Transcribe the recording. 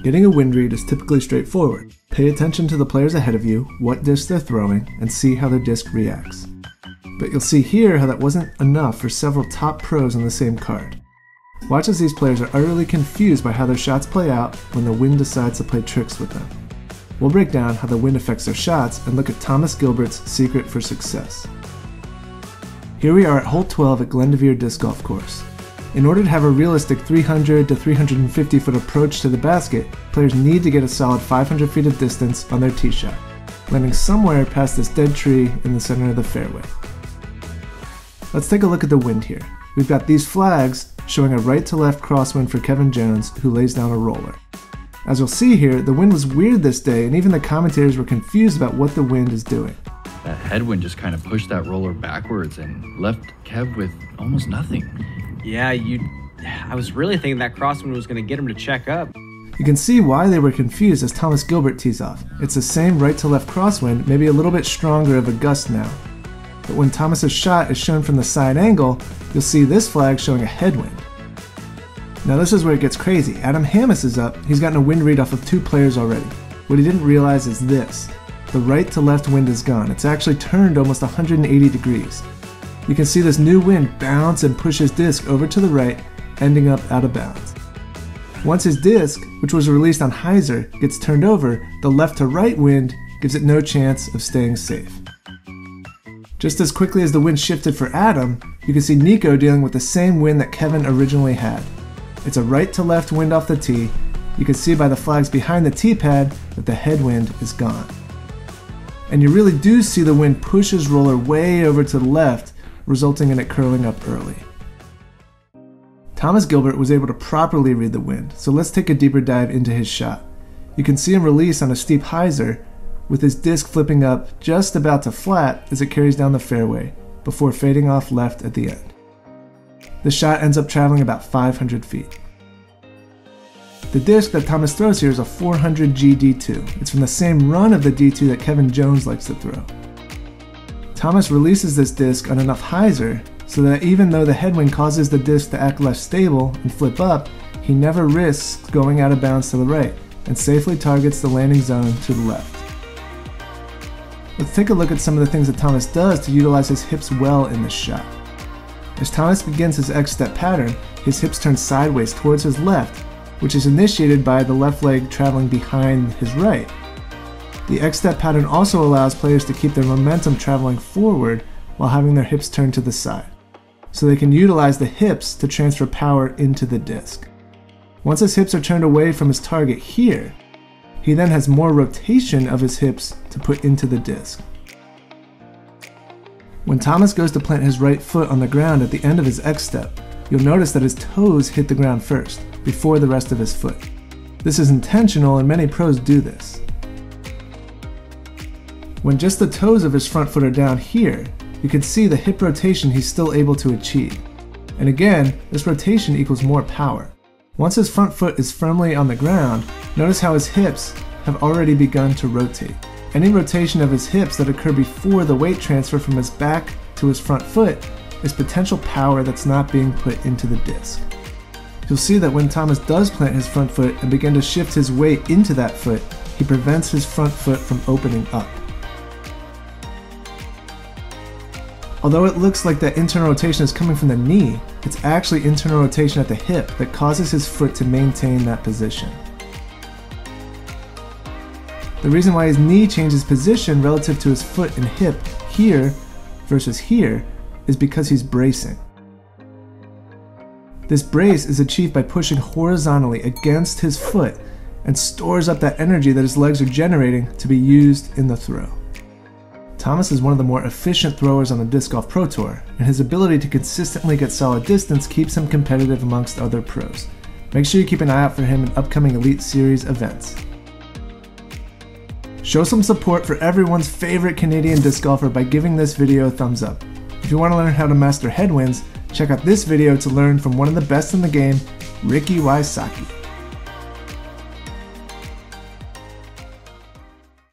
Getting a wind read is typically straightforward. Pay attention to the players ahead of you, what disc they're throwing, and see how their disc reacts. But you'll see here how that wasn't enough for several top pros on the same card. Watch as these players are utterly confused by how their shots play out when the wind decides to play tricks with them. We'll break down how the wind affects their shots and look at Thomas Gilbert's secret for success. Here we are at hole 12 at Glendoveer Disc Golf Course. In order to have a realistic 300 to 350 foot approach to the basket, players need to get a solid 500 feet of distance on their tee shot, landing somewhere past this dead tree in the center of the fairway. Let's take a look at the wind here. We've got these flags showing a right to left crosswind for Kevin Jones, who lays down a roller. As you'll see here, the wind was weird this day, and even the commentators were confused about what the wind is doing. That headwind just kind of pushed that roller backwards and left Kev with almost nothing. Yeah, I was really thinking that crosswind was going to get him to check up. You can see why they were confused as Thomas Gilbert tees off. It's the same right to left crosswind, maybe a little bit stronger of a gust now. But when Thomas's shot is shown from the side angle, you'll see this flag showing a headwind. Now this is where it gets crazy. Adam Hammis is up. He's gotten a wind read off of 2 players already. What he didn't realize is this. The right to left wind is gone. It's actually turned almost 180 degrees. You can see this new wind bounce and push his disc over to the right, ending up out of bounds. Once his disc, which was released on hyzer, gets turned over, the left to right wind gives it no chance of staying safe. Just as quickly as the wind shifted for Adam, you can see Nico dealing with the same wind that Kevin originally had. It's a right to left wind off the tee. You can see by the flags behind the tee pad that the headwind is gone. And you really do see the wind push his roller way over to the left, resulting in it curling up early. Thomas Gilbert was able to properly read the wind, so let's take a deeper dive into his shot. You can see him release on a steep hyzer, with his disc flipping up just about to flat as it carries down the fairway, before fading off left at the end. The shot ends up traveling about 500 feet. The disc that Thomas throws here is a 400G D2. It's from the same run of the D2 that Kevin Jones likes to throw. Thomas releases this disc on enough hyzer so that even though the headwind causes the disc to act less stable and flip up, he never risks going out of bounds to the right and safely targets the landing zone to the left. Let's take a look at some of the things that Thomas does to utilize his hips well in this shot. As Thomas begins his X-step pattern, his hips turn sideways towards his left, which is initiated by the left leg traveling behind his right. The X-step pattern also allows players to keep their momentum traveling forward while having their hips turned to the side, so they can utilize the hips to transfer power into the disc. Once his hips are turned away from his target here, he then has more rotation of his hips to put into the disc. When Thomas goes to plant his right foot on the ground at the end of his X-step, you'll notice that his toes hit the ground first, before the rest of his foot. This is intentional and many pros do this. When just the toes of his front foot are down here, you can see the hip rotation he's still able to achieve. And again, this rotation equals more power. Once his front foot is firmly on the ground, notice how his hips have already begun to rotate. Any rotation of his hips that occur before the weight transfer from his back to his front foot is potential power that's not being put into the disc. You'll see that when Thomas does plant his front foot and begin to shift his weight into that foot, he prevents his front foot from opening up. Although it looks like that internal rotation is coming from the knee, it's actually internal rotation at the hip that causes his foot to maintain that position. The reason why his knee changes position relative to his foot and hip here versus here is because he's bracing. This brace is achieved by pushing horizontally against his foot and stores up that energy that his legs are generating to be used in the throw. Thomas is one of the more efficient throwers on the Disc Golf Pro Tour, and his ability to consistently get solid distance keeps him competitive amongst other pros. Make sure you keep an eye out for him in upcoming Elite Series events. Show some support for everyone's favorite Canadian disc golfer by giving this video a thumbs up. If you want to learn how to master headwinds, check out this video to learn from one of the best in the game, Ricky Wysocki.